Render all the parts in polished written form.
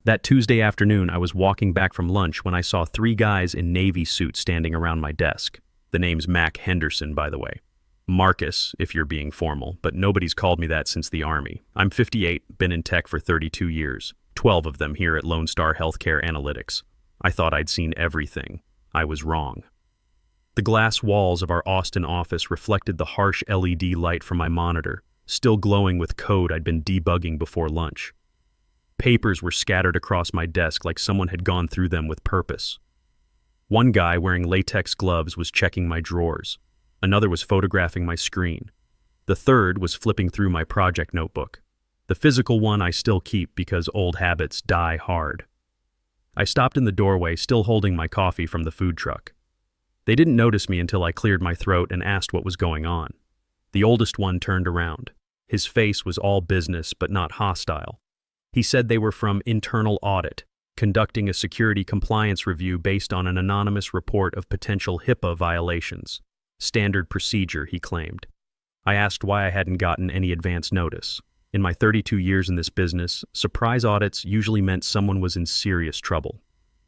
That Tuesday afternoon, I was walking back from lunch when I saw three guys in Navy suits standing around my desk. The name's Mac Henderson, by the way. Marcus, if you're being formal, but nobody's called me that since the Army. I'm 58, been in tech for 32 years, 12 of them here at Lone Star Healthcare Analytics. I thought I'd seen everything. I was wrong. The glass walls of our Austin office reflected the harsh LED light from my monitor, still glowing with code I'd been debugging before lunch. Papers were scattered across my desk like someone had gone through them with purpose. One guy wearing latex gloves was checking my drawers. Another was photographing my screen. The third was flipping through my project notebook. The physical one I still keep because old habits die hard. I stopped in the doorway, still holding my coffee from the food truck. They didn't notice me until I cleared my throat and asked what was going on. The oldest one turned around. His face was all business but not hostile. He said they were from internal audit, conducting a security compliance review based on an anonymous report of potential HIPAA violations. Standard procedure, he claimed. I asked why I hadn't gotten any advance notice. In my 32 years in this business, surprise audits usually meant someone was in serious trouble.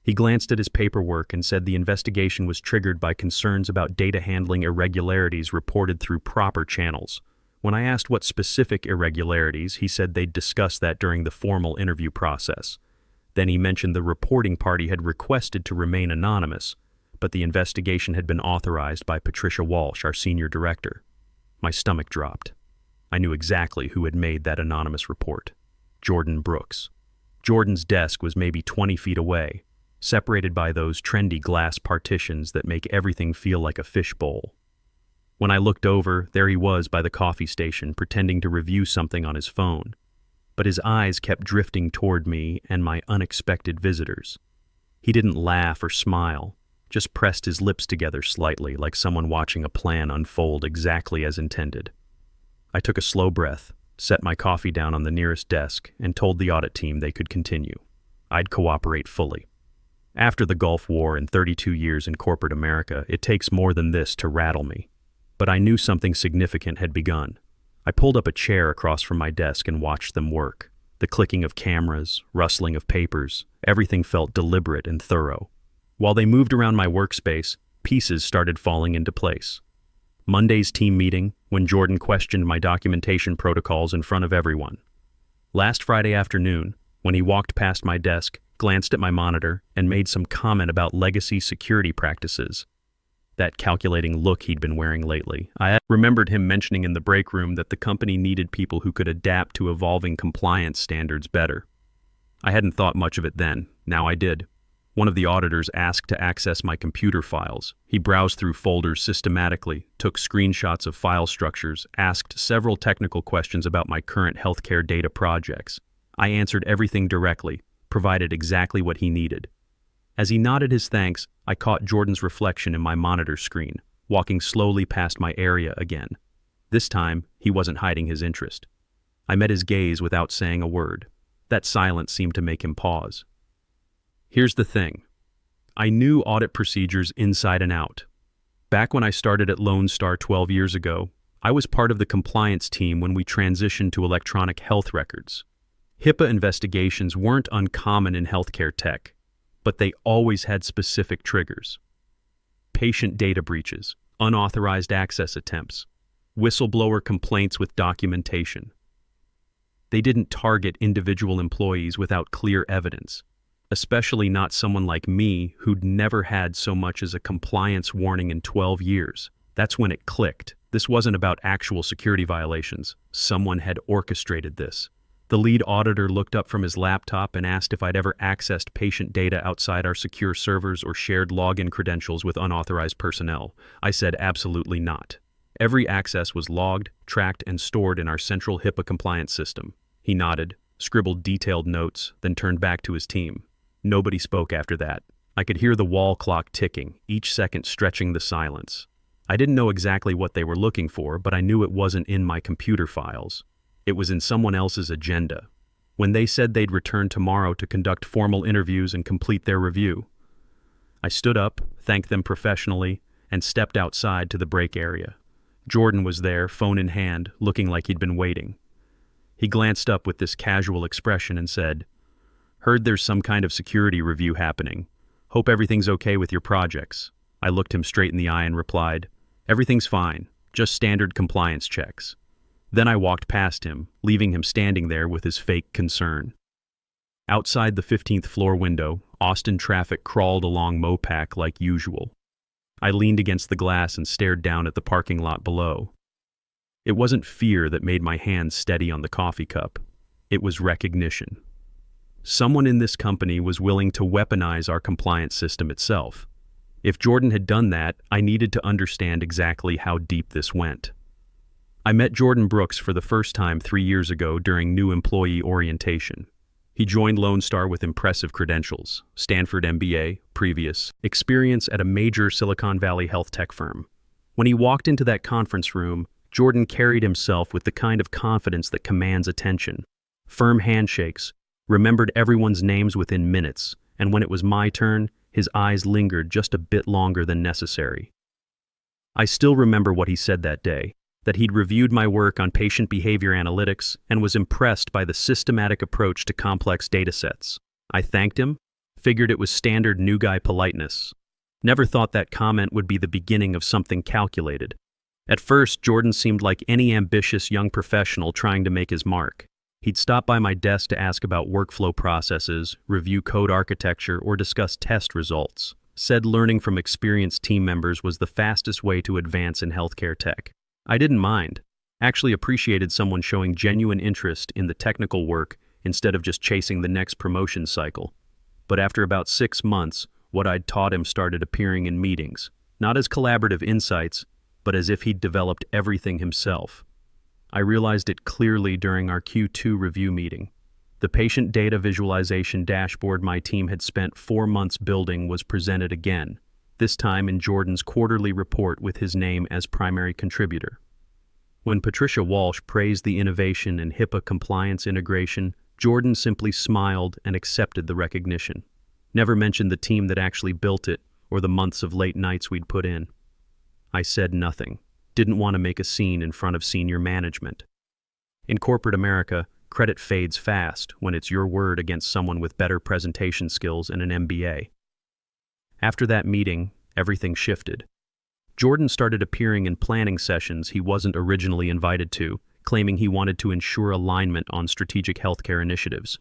He glanced at his paperwork and said the investigation was triggered by concerns about data handling irregularities reported through proper channels. When I asked what specific irregularities, he said they'd discuss that during the formal interview process. Then he mentioned the reporting party had requested to remain anonymous, but the investigation had been authorized by Patricia Walsh, our senior director. My stomach dropped. I knew exactly who had made that anonymous report. Jordan Brooks. Jordan's desk was maybe 20 feet away, separated by those trendy glass partitions that make everything feel like a fishbowl. When I looked over, there he was by the coffee station, pretending to review something on his phone. But his eyes kept drifting toward me and my unexpected visitors. He didn't laugh or smile, just pressed his lips together slightly, like someone watching a plan unfold exactly as intended. I took a slow breath, set my coffee down on the nearest desk, and told the audit team they could continue. I'd cooperate fully. After the Gulf War and 32 years in corporate America, it takes more than this to rattle me. But I knew something significant had begun. I pulled up a chair across from my desk and watched them work. The clicking of cameras, rustling of papers, everything felt deliberate and thorough. While they moved around my workspace, pieces started falling into place. Monday's team meeting, when Jordan questioned my documentation protocols in front of everyone. Last Friday afternoon, when he walked past my desk, glanced at my monitor, and made some comment about legacy security practices. That calculating look he'd been wearing lately. I remembered him mentioning in the break room that the company needed people who could adapt to evolving compliance standards better. I hadn't thought much of it then. Now I did. One of the auditors asked to access my computer files. He browsed through folders systematically, took screenshots of file structures, asked several technical questions about my current healthcare data projects. I answered everything directly, provided exactly what he needed. As he nodded his thanks, I caught Jordan's reflection in my monitor screen, walking slowly past my area again. This time, he wasn't hiding his interest. I met his gaze without saying a word. That silence seemed to make him pause. Here's the thing. I knew audit procedures inside and out. Back when I started at Lone Star 12 years ago, I was part of the compliance team when we transitioned to electronic health records. HIPAA investigations weren't uncommon in healthcare tech, but they always had specific triggers. Patient data breaches, unauthorized access attempts, whistleblower complaints with documentation. They didn't target individual employees without clear evidence, especially not someone like me who'd never had so much as a compliance warning in 12 years. That's when it clicked. This wasn't about actual security violations. Someone had orchestrated this. The lead auditor looked up from his laptop and asked if I'd ever accessed patient data outside our secure servers or shared login credentials with unauthorized personnel. I said absolutely not. Every access was logged, tracked, and stored in our central HIPAA compliance system. He nodded, scribbled detailed notes, then turned back to his team. Nobody spoke after that. I could hear the wall clock ticking, each second stretching the silence. I didn't know exactly what they were looking for, but I knew it wasn't in my computer files. It was in someone else's agenda. When they said they'd return tomorrow to conduct formal interviews and complete their review, I stood up, thanked them professionally, and stepped outside to the break area. Jordan was there, phone in hand, looking like he'd been waiting. He glanced up with this casual expression and said, Heard there's some kind of security review happening. Hope everything's okay with your projects. I looked him straight in the eye and replied, everything's fine, just standard compliance checks. Then I walked past him, leaving him standing there with his fake concern. Outside the 15th floor window, Austin traffic crawled along Mopac like usual. I leaned against the glass and stared down at the parking lot below. It wasn't fear that made my hands steady on the coffee cup. It was recognition. Someone in this company was willing to weaponize our compliance system itself. If Jordan had done that, I needed to understand exactly how deep this went. I met Jordan Brooks for the first time 3 years ago during new employee orientation. He joined Lone Star with impressive credentials, Stanford MBA, previous, experience at a major Silicon Valley health tech firm. When he walked into that conference room, Jordan carried himself with the kind of confidence that commands attention. Firm handshakes, remembered everyone's names within minutes, and when it was my turn, his eyes lingered just a bit longer than necessary. I still remember what he said that day, that he'd reviewed my work on patient behavior analytics and was impressed by the systematic approach to complex datasets. I thanked him, figured it was standard new guy politeness. Never thought that comment would be the beginning of something calculated. At first, Jordan seemed like any ambitious young professional trying to make his mark. He'd stop by my desk to ask about workflow processes, review code architecture, or discuss test results. Said learning from experienced team members was the fastest way to advance in healthcare tech. I didn't mind. Actually appreciated someone showing genuine interest in the technical work instead of just chasing the next promotion cycle. But after about 6 months, what I'd taught him started appearing in meetings, not as collaborative insights, but as if he'd developed everything himself. I realized it clearly during our Q2 review meeting. The patient data visualization dashboard my team had spent 4 months building was presented again, this time in Jordan's quarterly report with his name as primary contributor. When Patricia Walsh praised the innovation in HIPAA compliance integration, Jordan simply smiled and accepted the recognition. Never mentioned the team that actually built it or the months of late nights we'd put in. I said nothing. Didn't want to make a scene in front of senior management. In corporate America, credit fades fast when it's your word against someone with better presentation skills and an MBA. After that meeting, everything shifted. Jordan started appearing in planning sessions he wasn't originally invited to, claiming he wanted to ensure alignment on strategic healthcare initiatives.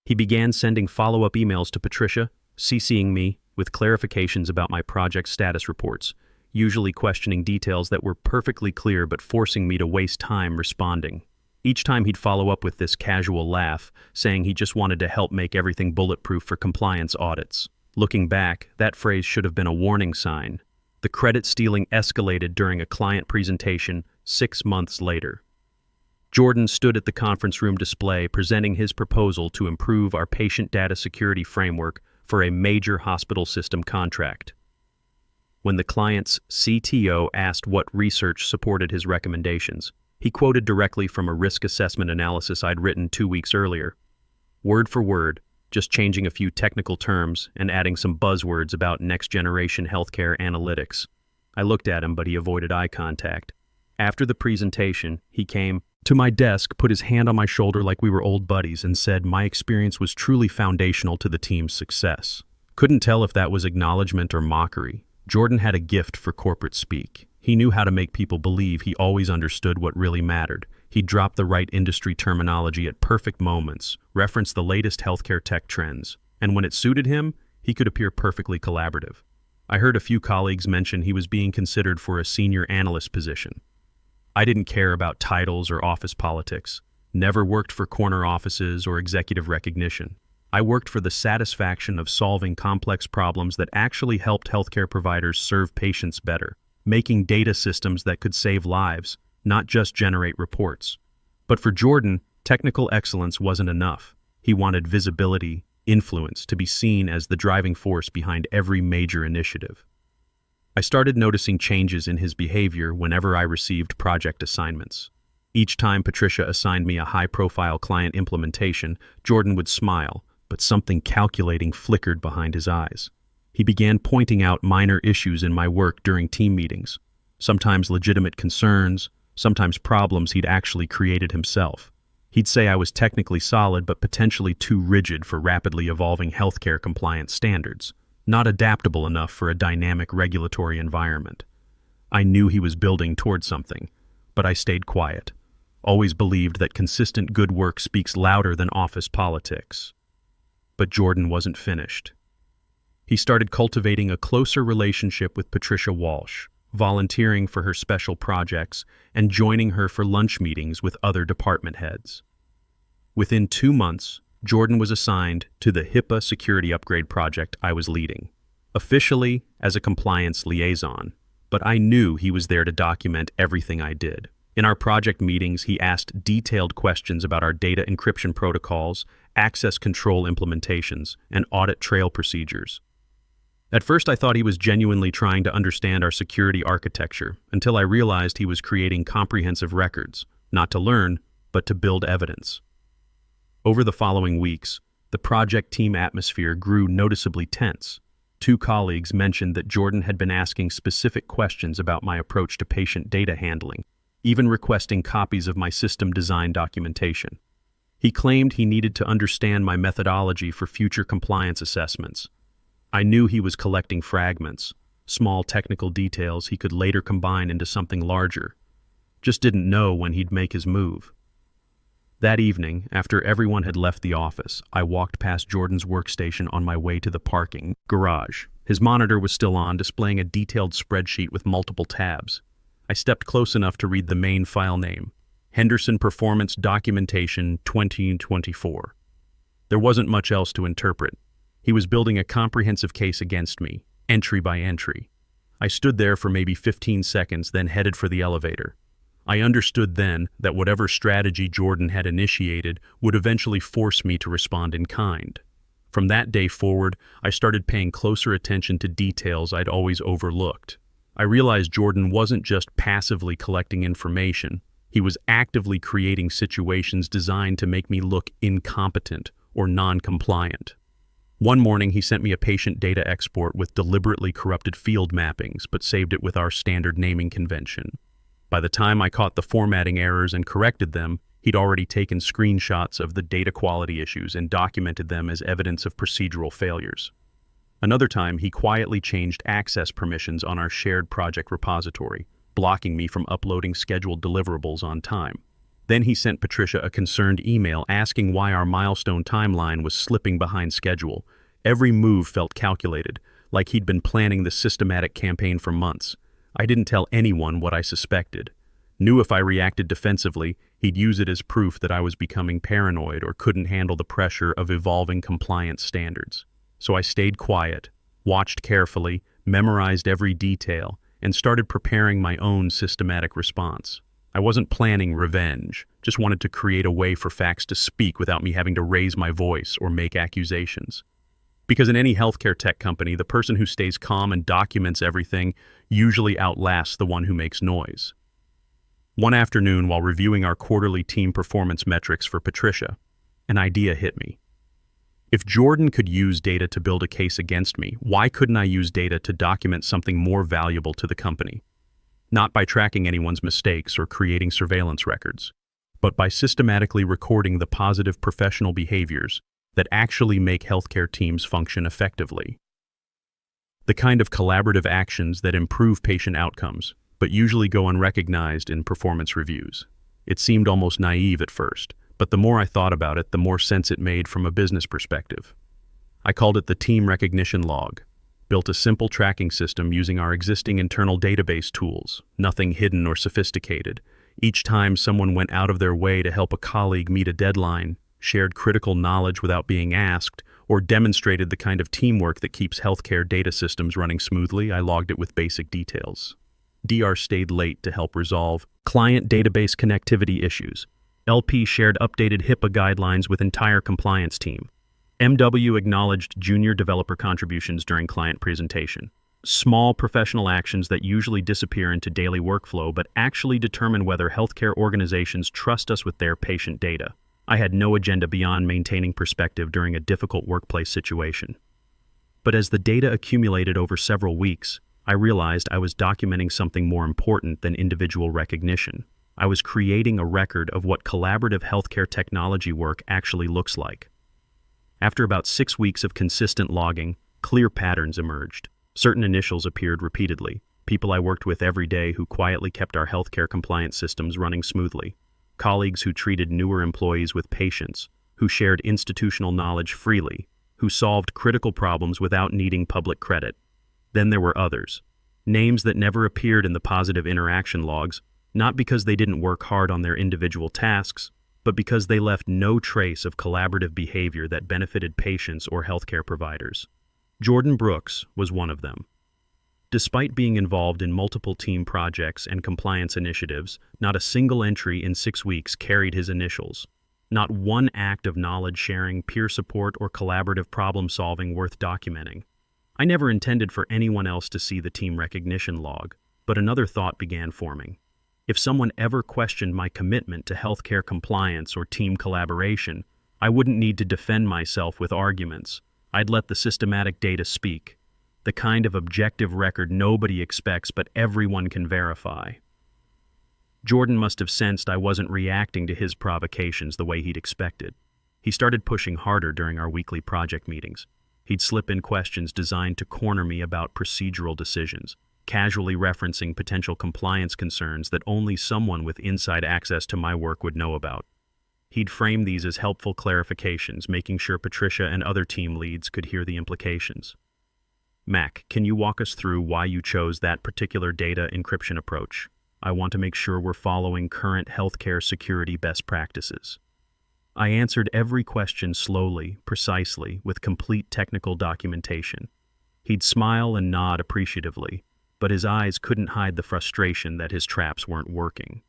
He began sending follow-up emails to Patricia, CCing me with clarifications about my project status reports, usually questioning details that were perfectly clear but forcing me to waste time responding. Each time he'd follow up with this casual laugh, saying he just wanted to help make everything bulletproof for compliance audits. Looking back, that phrase should have been a warning sign. The credit stealing escalated during a client presentation 6 months later. Jordan stood at the conference room display presenting his proposal to improve our patient data security framework for a major hospital system contract. When the client's CTO asked what research supported his recommendations, he quoted directly from a risk assessment analysis I'd written 2 weeks earlier. Word for word, just changing a few technical terms and adding some buzzwords about next-generation healthcare analytics. I looked at him, but he avoided eye contact. After the presentation, he came to my desk, put his hand on my shoulder like we were old buddies, and said my experience was truly foundational to the team's success. Couldn't tell if that was acknowledgement or mockery. Jordan had a gift for corporate speak. He knew how to make people believe he always understood what really mattered. He'd drop the right industry terminology at perfect moments, reference the latest healthcare tech trends, and when it suited him, he could appear perfectly collaborative. I heard a few colleagues mention he was being considered for a senior analyst position. I didn't care about titles or office politics, never worked for corner offices or executive recognition. I worked for the satisfaction of solving complex problems that actually helped healthcare providers serve patients better, making data systems that could save lives, not just generate reports. But for Jordan, technical excellence wasn't enough. He wanted visibility, influence, to be seen as the driving force behind every major initiative. I started noticing changes in his behavior whenever I received project assignments. Each time Patricia assigned me a high-profile client implementation, Jordan would smile, but something calculating flickered behind his eyes. He began pointing out minor issues in my work during team meetings, sometimes legitimate concerns, sometimes problems he'd actually created himself. He'd say I was technically solid but potentially too rigid for rapidly evolving healthcare compliance standards, not adaptable enough for a dynamic regulatory environment. I knew he was building toward something, but I stayed quiet. Always believed that consistent good work speaks louder than office politics. But Jordan wasn't finished. He started cultivating a closer relationship with Patricia Walsh, volunteering for her special projects and joining her for lunch meetings with other department heads. Within 2 months, Jordan was assigned to the HIPAA security upgrade project I was leading, officially as a compliance liaison, but I knew he was there to document everything I did. In our project meetings, he asked detailed questions about our data encryption protocols, access control implementations, and audit trail procedures. At first, I thought he was genuinely trying to understand our security architecture, until I realized he was creating comprehensive records, not to learn, but to build evidence. Over the following weeks, the project team atmosphere grew noticeably tense. 2 colleagues mentioned that Jordan had been asking specific questions about my approach to patient data handling, even requesting copies of my system design documentation. He claimed he needed to understand my methodology for future compliance assessments. I knew he was collecting fragments, small technical details he could later combine into something larger. Just didn't know when he'd make his move. That evening, after everyone had left the office, I walked past Jordan's workstation on my way to the parking garage. His monitor was still on, displaying a detailed spreadsheet with multiple tabs. I stepped close enough to read the main file name, Henderson Performance Documentation 2024. There wasn't much else to interpret. He was building a comprehensive case against me, entry by entry. I stood there for maybe 15 seconds, then headed for the elevator. I understood then that whatever strategy Jordan had initiated would eventually force me to respond in kind. From that day forward, I started paying closer attention to details I'd always overlooked. I realized Jordan wasn't just passively collecting information. He was actively creating situations designed to make me look incompetent or non-compliant. One morning, he sent me a patient data export with deliberately corrupted field mappings, but saved it with our standard naming convention. By the time I caught the formatting errors and corrected them, he'd already taken screenshots of the data quality issues and documented them as evidence of procedural failures. Another time, he quietly changed access permissions on our shared project repository, blocking me from uploading scheduled deliverables on time. Then he sent Patricia a concerned email asking why our milestone timeline was slipping behind schedule. Every move felt calculated, like he'd been planning the systematic campaign for months. I didn't tell anyone what I suspected. Knew if I reacted defensively, he'd use it as proof that I was becoming paranoid or couldn't handle the pressure of evolving compliance standards. So I stayed quiet, watched carefully, memorized every detail, and started preparing my own systematic response. I wasn't planning revenge, just wanted to create a way for facts to speak without me having to raise my voice or make accusations. Because in any healthcare tech company, the person who stays calm and documents everything usually outlasts the one who makes noise. One afternoon, while reviewing our quarterly team performance metrics for Patricia, an idea hit me. If Jordan could use data to build a case against me, why couldn't I use data to document something more valuable to the company? Not by tracking anyone's mistakes or creating surveillance records, but by systematically recording the positive professional behaviors that actually make healthcare teams function effectively. The kind of collaborative actions that improve patient outcomes, but usually go unrecognized in performance reviews. It seemed almost naive at first, but the more I thought about it, the more sense it made from a business perspective. I called it the Team Recognition Log. Built a simple tracking system using our existing internal database tools, nothing hidden or sophisticated. Each time someone went out of their way to help a colleague meet a deadline, shared critical knowledge without being asked, or demonstrated the kind of teamwork that keeps healthcare data systems running smoothly, I logged it with basic details. DR stayed late to help resolve client database connectivity issues. LP shared updated HIPAA guidelines with entire compliance team. MW acknowledged junior developer contributions during client presentation. Small professional actions that usually disappear into daily workflow but actually determine whether healthcare organizations trust us with their patient data. I had no agenda beyond maintaining perspective during a difficult workplace situation. But as the data accumulated over several weeks, I realized I was documenting something more important than individual recognition. I was creating a record of what collaborative healthcare technology work actually looks like. After about 6 weeks of consistent logging, clear patterns emerged. Certain initials appeared repeatedly, people I worked with every day who quietly kept our healthcare compliance systems running smoothly, colleagues who treated newer employees with patience, who shared institutional knowledge freely, who solved critical problems without needing public credit. Then there were others, names that never appeared in the positive interaction logs, not because they didn't work hard on their individual tasks, but because they left no trace of collaborative behavior that benefited patients or healthcare providers. Jordan Brooks was one of them. Despite being involved in multiple team projects and compliance initiatives, not a single entry in 6 weeks carried his initials. Not one act of knowledge sharing, peer support, or collaborative problem solving worth documenting. I never intended for anyone else to see the team recognition log, but another thought began forming. If someone ever questioned my commitment to healthcare compliance or team collaboration, I wouldn't need to defend myself with arguments. I'd let the systematic data speak, the kind of objective record nobody expects but everyone can verify. Jordan must have sensed I wasn't reacting to his provocations the way he'd expected. He started pushing harder during our weekly project meetings. He'd slip in questions designed to corner me about procedural decisions, casually referencing potential compliance concerns that only someone with inside access to my work would know about. He'd frame these as helpful clarifications, making sure Patricia and other team leads could hear the implications. Mac, can you walk us through why you chose that particular data encryption approach? I want to make sure we're following current healthcare security best practices. I answered every question slowly, precisely, with complete technical documentation. He'd smile and nod appreciatively, but his eyes couldn't hide the frustration that his traps weren't working.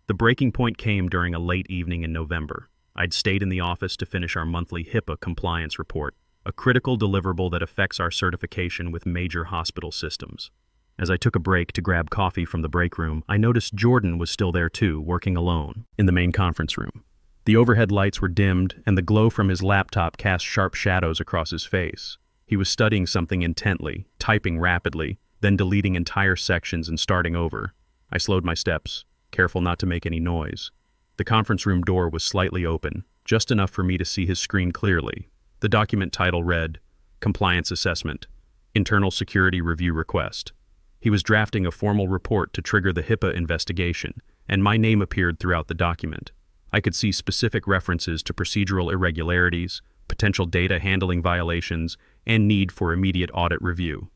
The breaking point came during a late evening in November. I'd stayed in the office to finish our monthly HIPAA compliance report, a critical deliverable that affects our certification with major hospital systems. As I took a break to grab coffee from the break room, I noticed Jordan was still there too, working alone, in the main conference room. The overhead lights were dimmed, and the glow from his laptop cast sharp shadows across his face. He was studying something intently, typing rapidly, then deleting entire sections and starting over. I slowed my steps, careful not to make any noise. The conference room door was slightly open, just enough for me to see his screen clearly. The document title read, Compliance Assessment, Internal Security Review Request. He was drafting a formal report to trigger the HIPAA investigation, and my name appeared throughout the document. I could see specific references to procedural irregularities, potential data handling violations, and need for immediate audit review.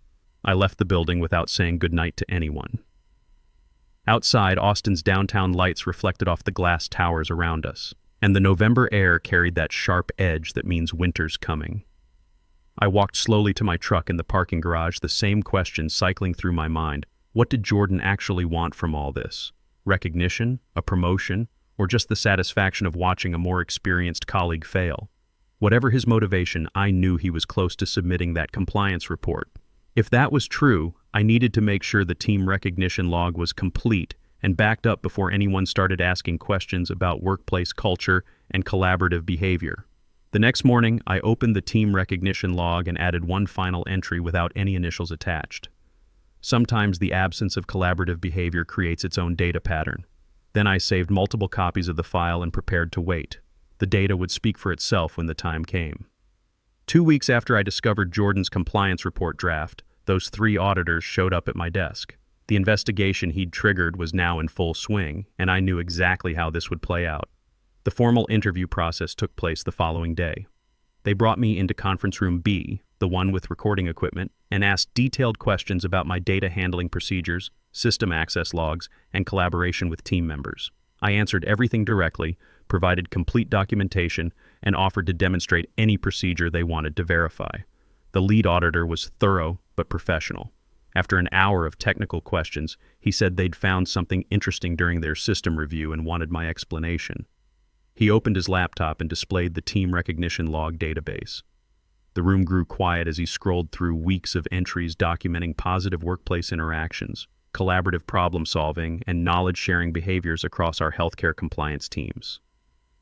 I left the building without saying goodnight to anyone. Outside, Austin's downtown lights reflected off the glass towers around us, and the November air carried that sharp edge that means winter's coming. I walked slowly to my truck in the parking garage, the same question cycling through my mind. What did Jordan actually want from all this? Recognition? A promotion? Or just the satisfaction of watching a more experienced colleague fail? Whatever his motivation, I knew he was close to submitting that compliance report. If that was true, I needed to make sure the team recognition log was complete and backed up before anyone started asking questions about workplace culture and collaborative behavior. The next morning, I opened the team recognition log and added one final entry without any initials attached. Sometimes the absence of collaborative behavior creates its own data pattern. Then I saved multiple copies of the file and prepared to wait. The data would speak for itself when the time came. 2 weeks after I discovered Jordan's compliance report draft, those 3 auditors showed up at my desk. The investigation he'd triggered was now in full swing, and I knew exactly how this would play out. The formal interview process took place the following day. They brought me into conference room B, the one with recording equipment, and asked detailed questions about my data handling procedures, system access logs, and collaboration with team members. I answered everything directly, provided complete documentation, and offered to demonstrate any procedure they wanted to verify. The lead auditor was thorough but professional. After an hour of technical questions, he said they'd found something interesting during their system review and wanted my explanation. He opened his laptop and displayed the team recognition log database. The room grew quiet as he scrolled through weeks of entries documenting positive workplace interactions, collaborative problem solving, and knowledge-sharing behaviors across our healthcare compliance teams.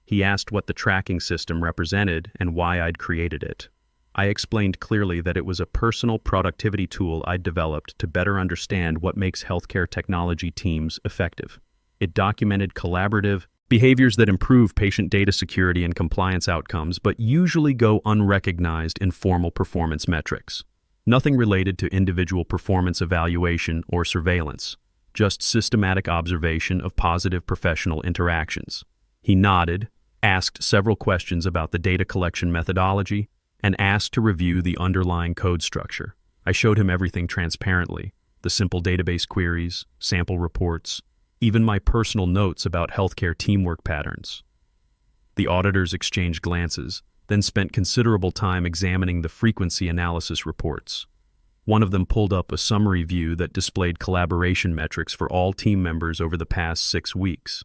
He asked what the tracking system represented and why I'd created it. I explained clearly that it was a personal productivity tool I'd developed to better understand what makes healthcare technology teams effective. It documented collaborative behaviors that improve patient data security and compliance outcomes, but usually go unrecognized in formal performance metrics. Nothing related to individual performance evaluation or surveillance, just systematic observation of positive professional interactions. He nodded, asked several questions about the data collection methodology, and asked to review the underlying code structure. I showed him everything transparently, the simple database queries, sample reports, even my personal notes about healthcare teamwork patterns. The auditors exchanged glances, then spent considerable time examining the frequency analysis reports. One of them pulled up a summary view that displayed collaboration metrics for all team members over the past 6 weeks.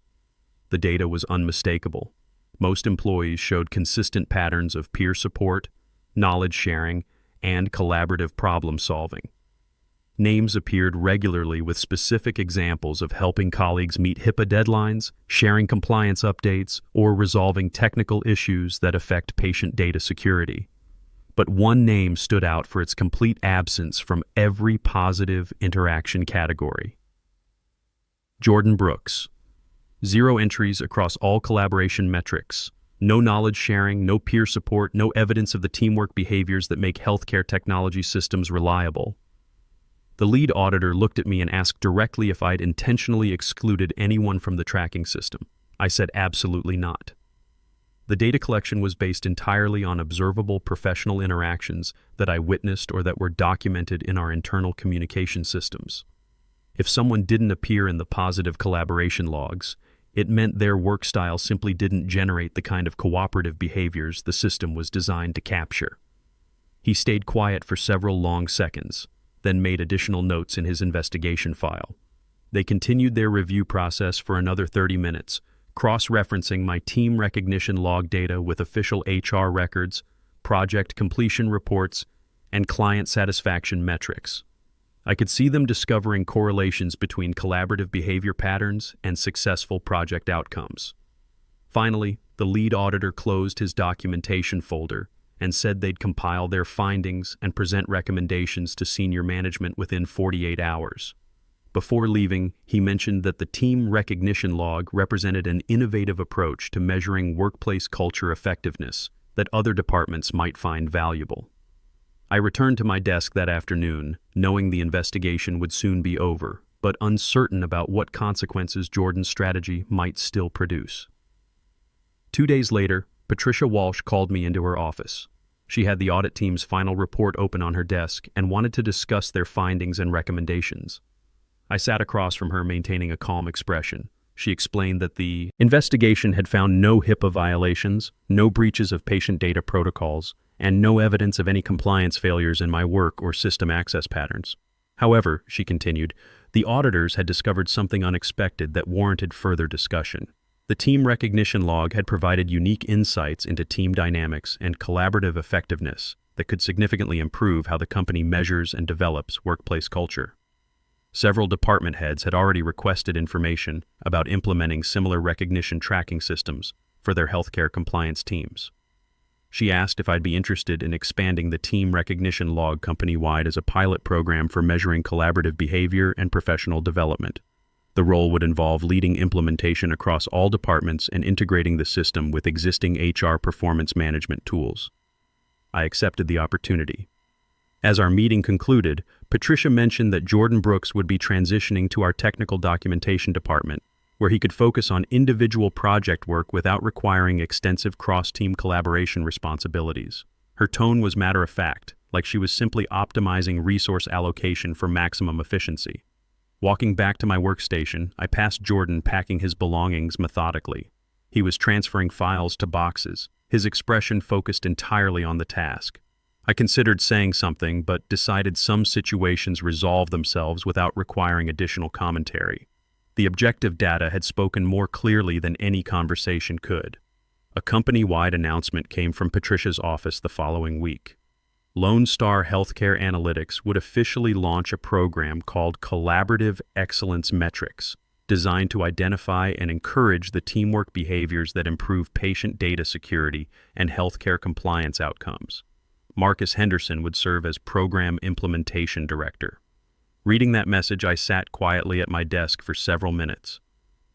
The data was unmistakable. Most employees showed consistent patterns of peer support, knowledge sharing, and collaborative problem solving. Names appeared regularly with specific examples of helping colleagues meet HIPAA deadlines, sharing compliance updates, or resolving technical issues that affect patient data security. But one name stood out for its complete absence from every positive interaction category. Jordan Brooks. 0 entries across all collaboration metrics. No knowledge sharing, no peer support, no evidence of the teamwork behaviors that make healthcare technology systems reliable. The lead auditor looked at me and asked directly if I'd intentionally excluded anyone from the tracking system. I said absolutely not. The data collection was based entirely on observable professional interactions that I witnessed or that were documented in our internal communication systems. If someone didn't appear in the positive collaboration logs, it meant their work style simply didn't generate the kind of cooperative behaviors the system was designed to capture. He stayed quiet for several long seconds, then made additional notes in his investigation file. They continued their review process for another 30 minutes, cross-referencing my team recognition log data with official HR records, project completion reports, and client satisfaction metrics. I could see them discovering correlations between collaborative behavior patterns and successful project outcomes. Finally, the lead auditor closed his documentation folder and said they'd compile their findings and present recommendations to senior management within 48 hours. Before leaving, he mentioned that the team recognition log represented an innovative approach to measuring workplace culture effectiveness that other departments might find valuable. I returned to my desk that afternoon, knowing the investigation would soon be over, but uncertain about what consequences Jordan's strategy might still produce. 2 days later, Patricia Walsh called me into her office. She had the audit team's final report open on her desk and wanted to discuss their findings and recommendations. I sat across from her, maintaining a calm expression. She explained that the investigation had found no HIPAA violations, no breaches of patient data protocols, and no evidence of any compliance failures in my work or system access patterns. However, she continued, the auditors had discovered something unexpected that warranted further discussion. The team recognition log had provided unique insights into team dynamics and collaborative effectiveness that could significantly improve how the company measures and develops workplace culture. Several department heads had already requested information about implementing similar recognition tracking systems for their healthcare compliance teams. She asked if I'd be interested in expanding the team recognition log company-wide as a pilot program for measuring collaborative behavior and professional development. The role would involve leading implementation across all departments and integrating the system with existing HR performance management tools. I accepted the opportunity. As our meeting concluded, Patricia mentioned that Jordan Brooks would be transitioning to our technical documentation department, where he could focus on individual project work without requiring extensive cross-team collaboration responsibilities. Her tone was matter-of-fact, like she was simply optimizing resource allocation for maximum efficiency. Walking back to my workstation, I passed Jordan packing his belongings methodically. He was transferring files to boxes, his expression focused entirely on the task. I considered saying something, but decided some situations resolve themselves without requiring additional commentary. The objective data had spoken more clearly than any conversation could. A company-wide announcement came from Patricia's office the following week. Lone Star Healthcare Analytics would officially launch a program called Collaborative Excellence Metrics, designed to identify and encourage the teamwork behaviors that improve patient data security and healthcare compliance outcomes. Marcus Henderson would serve as Program Implementation Director. Reading that message, I sat quietly at my desk for several minutes.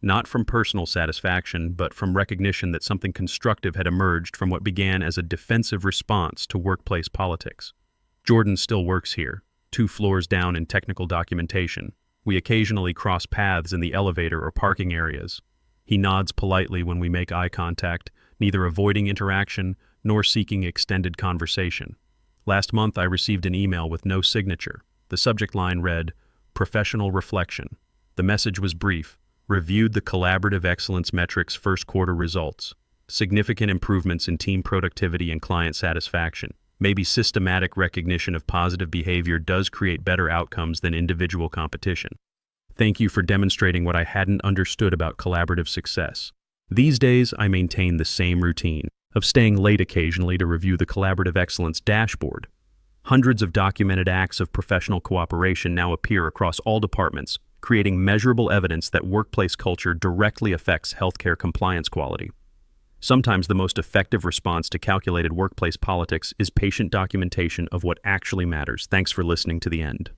not from personal satisfaction, but from recognition that something constructive had emerged from what began as a defensive response to workplace politics. Jordan still works here, 2 floors down in technical documentation. We occasionally cross paths in the elevator or parking areas. He nods politely when we make eye contact, neither avoiding interaction nor seeking extended conversation. Last month, I received an email with no signature. The subject line read, "Professional Reflection." The message was brief: reviewed the collaborative excellence metrics first quarter results. Significant improvements in team productivity and client satisfaction. Maybe systematic recognition of positive behavior does create better outcomes than individual competition. Thank you for demonstrating what I hadn't understood about collaborative success. These days, I maintain the same routine of staying late occasionally to review the collaborative excellence dashboard. Hundreds of documented acts of professional cooperation now appear across all departments, creating measurable evidence that workplace culture directly affects healthcare compliance quality. Sometimes the most effective response to calculated workplace politics is patient documentation of what actually matters. Thanks for listening to the end.